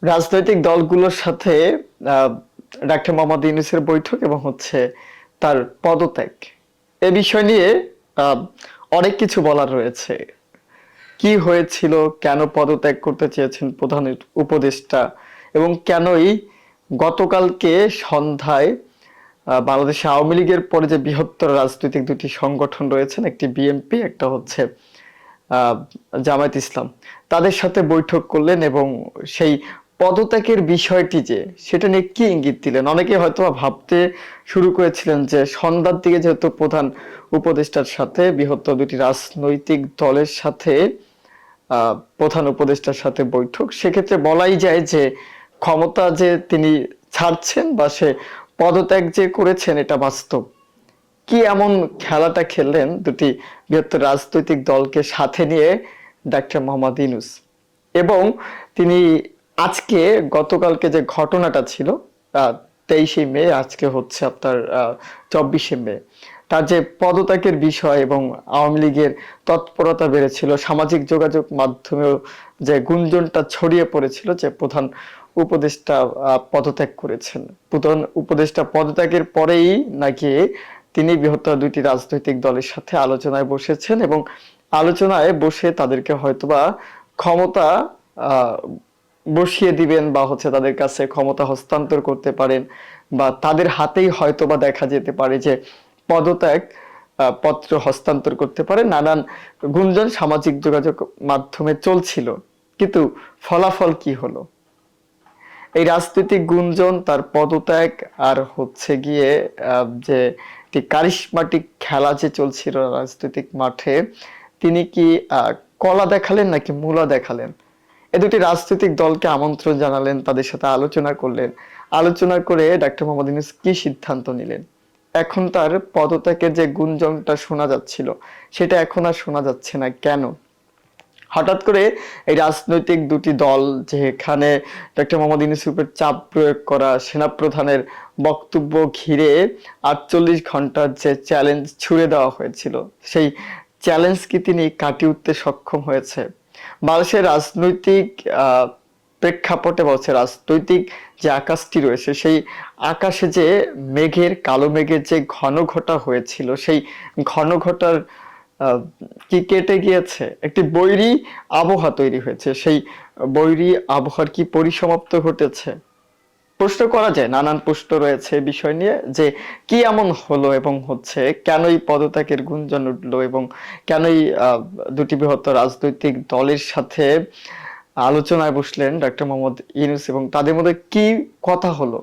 রাজনৈতিক দলগুলোর সাথে আহ, ডাক্তার মোহাম্মদ ইউনূসের বৈঠক এবং তার পদত্যাগ এ বিষয় নিয়ে আহ, অনেক কিছু বলার রয়েছে। কি হয়েছিল, কেন পদত্যাগ করতে চেয়েছেন প্রধান উপদেষ্টা, এবং কেনই গতকালকে সন্ধ্যায় বাংলাদেশ আওয়ামী লীগের পরে যে বৃহত্তর রাজনৈতিক দুটি সংগঠন রয়েছেন, একটি বিএনপি, একটা আহ, জামায়াত ইসলাম, তাদের সাথে বৈঠক করলেন এবং সেই পদত্যাগের বিষয়টি যে সেটা নিয়ে কি ইঙ্গিত দিলেন, অনেকে হয়তো ভাবতে শুরু করেছিলেন যে সন্ধ্যার দিকে যেহেতু প্রধান উপদেষ্টার সাথে বৃহত্তর দুটি রাজনৈতিক দলের সাথে প্রধান উপদেষ্টার সাথে বৈঠক, সেক্ষেত্রে বলাই যায় যে ক্ষমতা যে তিনি ছাড়ছেন বা সে পদত্যাগ যে করেছেন এটা বাস্তব। কি এমন খেলাটা খেললেন দুটি বৃহত্তর রাজনৈতিক দলকে সাথে নিয়ে ডাক্তার মোহাম্মদ ইউনূস, এবং তিনি আজকে গতকালকে যে ঘটনাটা ছিল 23শে মে, আজকে হচ্ছে আপনার 24শে মে, তার যে পদত্যাগের বিষয় এবং আওয়ামী লীগের তৎপরতা বেড়েছিল, সামাজিক যোগাযোগ মাধ্যমেও যে গুঞ্জনটা ছড়িয়ে পড়েছিল যে প্রধান উপদেষ্টা পদত্যাগ করেছেন, প্রধান উপদেষ্টা পদত্যাগের পরেই নাকি তিনি বৃহত্তর দুইটি রাজনৈতিক দলের সাথে আলোচনায় বসেছেন এবং আলোচনায় বসে তাদেরকে হয়তোবা ক্ষমতা আহ, বসিয়ে দিবেন বা তাদের কাছে ক্ষমতা হস্তান্তর করতে পারেন, বা তাদের হাতেই হয়তোবা দেখা যেতে পারে যে পদত্যাগ পত্র হস্তান্তর করতে পারে। নানান গুঞ্জন সামাজিক যোগাযোগ মাধ্যমে চলছিল, কিন্তু ফলাফল কি হলো? এই রাজনৈতিক গুঞ্জন, তার পদত্যাগ, আর গিয়ে যে একটি কারিশমাটিক খেলা যে চলছিল রাজনৈতিক মাঠে, তিনি কি কলা দেখালেন নাকি মূলা দেখালেন? এ দুটি রাজনৈতিক দলকে আমন্ত্রণ জানালেন, তাদের সাথে আলোচনা করলেন, আলোচনা করে ডাক্তার মোহাম্মদ ইউনূস কি সিদ্ধান্ত নিলেন? এখন তার পদত্যাগের যে গুঞ্জনটা শোনা যাচ্ছিল, সেটা এখন আর শোনা যাচ্ছে না কেন? হঠাৎ করে এই রাজনৈতিক দুটি দল, যেখানে ডক্টর মোহাম্মদ ইউনূসের উপর চাপ প্রয়োগ করা, সেনাপ্রধানের বক্তব্য ঘিরে 48 ঘন্টার যে চ্যালেঞ্জ ছুড়ে দেওয়া হয়েছিল, সেই চ্যালেঞ্জ কি তিনি কাটিয়ে উঠতে সক্ষম হয়েছে? বাংলাদেশের রাজনৈতিক প্রেক্ষাপটে বলছে, রাজনৈতিক যে আকাশটি রয়েছে, সেই আকাশে যে কালো মেঘের যে ঘন ঘটা হয়েছিল, সেই ঘন ঘটার আহ, কি কেটে গিয়েছে? একটি বৈরী আবহাওয়া তৈরি হয়েছে। সেই বৈরী আবহাওয়ার কি পরিসমাপ্ত ঘটেছে? প্রশ্ন করা যায়, নানান প্রশ্ন রয়েছে বিষয় নিয়ে, যে কি এমন হলো এবং কেনই পদত্যাগের গুঞ্জন উঠলো, এবং কেনই দুটি বৃহত্তর রাজনৈতিক দলের সাথে আলোচনায় বসলেন ডাক্তার মোহাম্মদ ইউনূস, এবং তাদের মধ্যে কি কথা হলো,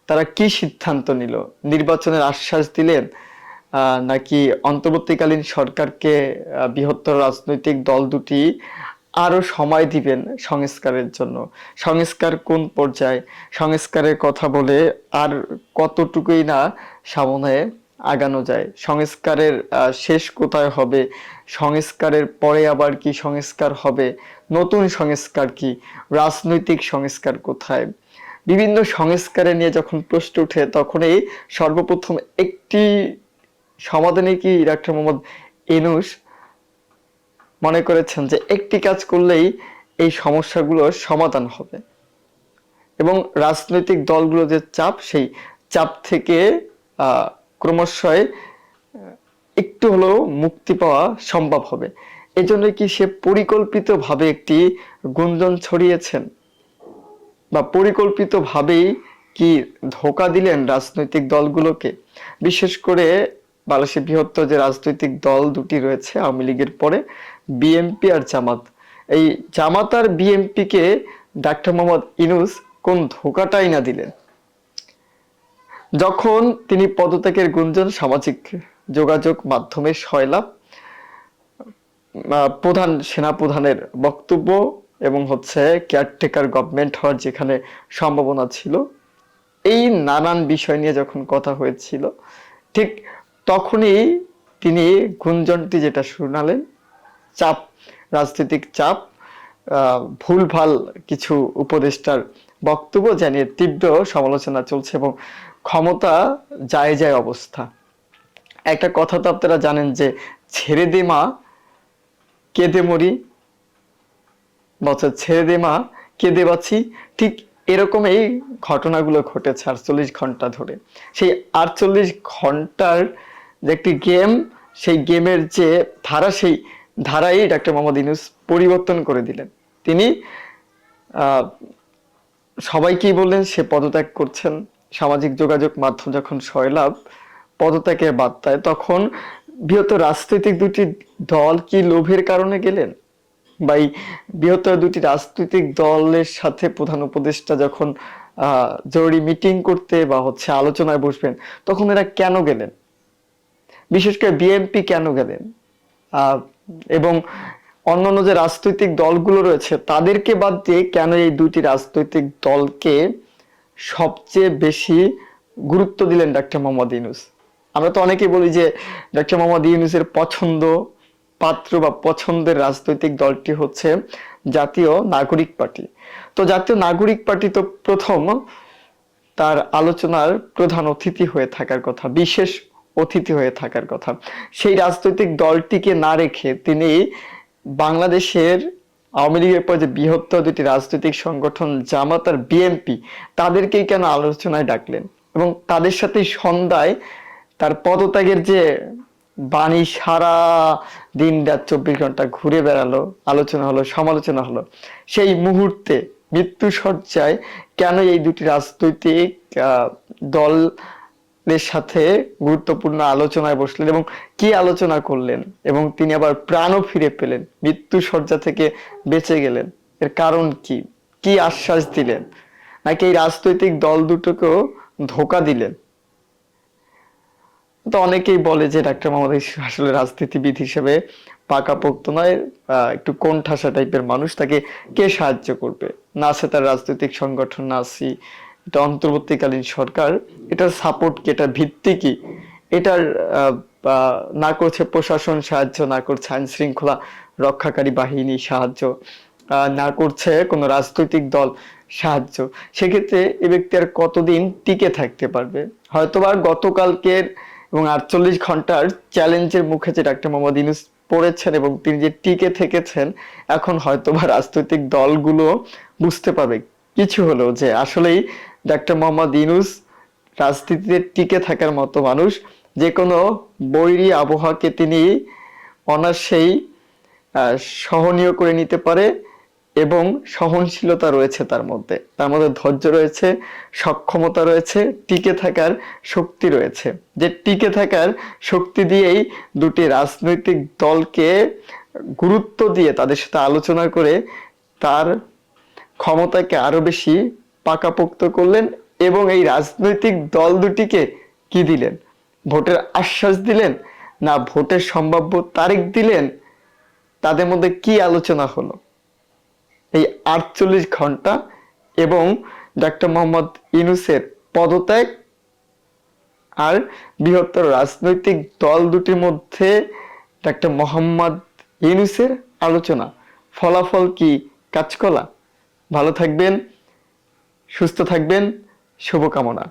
তারা কি সিদ্ধান্ত নিল? নির্বাচনের আশ্বাস দিলেন, নাকি অন্তর্বর্তীকালীন সরকারকে বৃহত্তর রাজনৈতিক দল দুটি আরো সময় দিবেন সংস্কারের জন্য? সংস্কার কোন পর্যায়ে? সংস্কারের কথা বলে আর কতটুকুই না সামনে আগানো যায়? সংস্কারের শেষ কোথায় হবে? সংস্কারের পরে আবার কি সংস্কার হবে? নতুন সংস্কার কি? রাজনৈতিক সংস্কার কোথায়? বিভিন্ন সংস্কারে নিয়ে যখন প্রশ্ন উঠে, তখনই সর্বপ্রথম একটি সমাধানে কি ডাক্তার মোহাম্মদ ইউনূস মনে করেছেন যে একটি কাজ করলেই এই সমস্যাগুলোর সমাধান হবে, এবং রাজনৈতিক দলগুলো যে চাপ, সেই চাপ থেকে ক্রমশই একটু হলেও মুক্তি পাওয়া সম্ভব হবে। এজন্য কি সে পরিকল্পিতভাবে একটি গুঞ্জন ছড়িয়েছেন, বা পরিকল্পিতভাবেই কি ধোঁকা দিলেন রাজনৈতিক দলগুলোকে? বিশেষ করে বাংলাদেশের বৃহত্তর যে রাজনৈতিক দল দুটি রয়েছে আওয়ামী লীগের পরে, বিএনপি আর জামাত, এই জামাত আর বিএনপি কে ডাক্তার মোহাম্মদ ইউনূস কোন ধোঁকাটাই না দিলেন? যখন তিনি পদত্যাগের গুঞ্জন সামাজিক যোগাযোগ মাধ্যমে সয়লাব, প্রধান সেনাপ্রধানের বক্তব্য এবং কেয়ারটেকার গভর্নমেন্ট হওয়ার যেখানে সম্ভাবনা ছিল, এই নানান বিষয় নিয়ে যখন কথা হয়েছিল, ঠিক তখনই তিনি গুঞ্জনটি যেটা শোনালেন, চাপ, রাজনৈতিক চাপ, ভুলভাল কিছু উপদেষ্টার বক্তব্য জানিয়ে তীব্র সমালোচনা চলছে এবং ক্ষমতা যায় যায় অবস্থা। একটা কথা তো আপনারা জানেন যে, ছেড়ে দে মা কেঁদে মরি, বলছে ছেড়ে দে মা কেঁদে বাঁচি, ঠিক এরকমই ঘটনাগুলো ঘটেছে 48 ঘন্টা ধরে। সেই 48 ঘন্টার যে একটি গেম, সেই গেমের যে ধারা, সেই ধারাই ডক্টর মোহাম্মদ ইউনূস পরিবর্তন করে দিলেন। তিনি আহ সবাইকেই বললেন সে পদত্যাগ করছেন। সামাজিক যোগাযোগ মাধ্যম যখন সয়লাভ পদত্যাগের বার্তায়, তখন বৃহত্তর রাজনৈতিক দুটি দল কি লোভের কারণে গেলেন? বা এই বৃহত্তর দুটি রাজনৈতিক দলের সাথে প্রধান উপদেষ্টা যখন জরুরি মিটিং করতে বা আলোচনায় বসবেন, তখন এরা কেন গেলেন? বিশেষ করে বিএনপি কেন গেলেন? এবং অন্যান্য যে রাজনৈতিক দলগুলো রয়েছে তাদেরকে বাদ দিয়ে কেন এই দুটি রাজনৈতিক দলকে সবচেয়ে বেশি গুরুত্ব দিলেন ডক্টর মোহাম্মদ ইউনূস? আমরা তো অনেকেই বলি যে ডক্টর মোহাম্মদ ইউনূসের পছন্দ পাত্র বা পছন্দের রাজনৈতিক দলটি হচ্ছে জাতীয় নাগরিক পার্টি। তো জাতীয় নাগরিক পার্টি তো প্রথম তার আলোচনার প্রধান অতিথি হয়ে থাকার কথা, বিশেষ অতিথি হয়ে থাকার কথা। সেই রাজনৈতিক দলটিকে না রেখে তিনি বাংলাদেশের আওয়ামী লীগের পর যে বৃহত্তর দুটি রাজনৈতিক সংগঠন জামাত আর বিএনপি, তাদেরকেই কেন আলোচনায় ডাকলেন? এবং তাদের সাথে সন্ধ্যায় তার পদত্যাগের যে বাণী সারা দিন রাত 24 ঘন্টা ঘুরে বেড়ালো, আলোচনা হলো, সমালোচনা হলো, সেই মুহূর্তে মৃত্যু শয্যায় কেন এই দুটি রাজনৈতিক দলের সাথে গুরুত্বপূর্ণ আলোচনায় বসলেন এবং কি আলোচনা করলেন? এবং তিনি আবার প্রাণও ফিরে পেলেন, মৃত্যু শয্যা থেকে বেঁচে গেলেন। এর কারণ কি? কি আশ্বাস দিলেন? নাকি এই রাজনৈতিক দল দুটোকেও ধোঁকা দিলেন? তো অনেকেই বলে যে ডাক্তার মোহাম্মদ ইউনূস আসলে রাজনীতিবিদ হিসেবে পাকাপোক্ত নয়, একটু কোণঠাসা টাইপের মানুষ, তাকে কে সাহায্য করবে? না আছে তার রাজনৈতিক সংগঠন, না আছি এটা অন্তর্বর্তীকালীন সরকার, এটার সাপোর্ট কি, এটার ভিত্তি কি? এটার না করছে প্রশাসন সাহায্য, না করছে আইন শৃঙ্খলা রক্ষাকারী বাহিনী সাহায্য, না করছে কোনো রাজনৈতিক দল সাহায্য। সেক্ষেত্রে এ ব্যক্তি আর কতদিন টিকে থাকতে পারবে? হয়তোবা গতকালকের এবং 48 ঘন্টার চ্যালেঞ্জের মুখে যে ডাক্তার মোহাম্মদ ইউনূস পড়েছেন এবং তিনি যে টিকে থেকেছেন, এখন হয়তোবা রাজনৈতিক দলগুলো বুঝতে পারবে কিছু হলেও যে আসলেই ডাক্তার মোহাম্মদ ইউনূস রাজনীতিতে টিকে থাকার মতো মানুষ। যে কোনো বৈরী আবহাওয়াকে তিনি অনায়াসেই সহনীয় করে নিতে পারে এবং সহনশীলতা রয়েছে তার মধ্যে, তার মধ্যে ধৈর্য রয়েছে, সক্ষমতা রয়েছে, টিকে থাকার শক্তি রয়েছে। যে টিকে থাকার শক্তি দিয়েই দুটি রাজনৈতিক দলকে গুরুত্ব দিয়ে তাদের সাথে আলোচনা করে তার ক্ষমতাকে আরো বেশি পাকাপোক্ত করলেন এবং এই রাজনৈতিক দল দুটিকে কি দিলেন? ভোটের আশ্বাস দিলেন, না ভোটের সম্ভাব্য তারিখ দিলেন? তাদের মধ্যে কি আলোচনা হলো? এই 48 ঘন্টা এবং ডক্টর মোহাম্মদ ইউনূসের পদত্যাগ আর বৃহত্তর রাজনৈতিক দল দুটির মধ্যে ডক্টর মোহাম্মদ ইউনূসের আলোচনা, ফলাফল কি কাজকলা? ভালো থাকবেন, সুস্থ থাকবেন, শুভকামনা।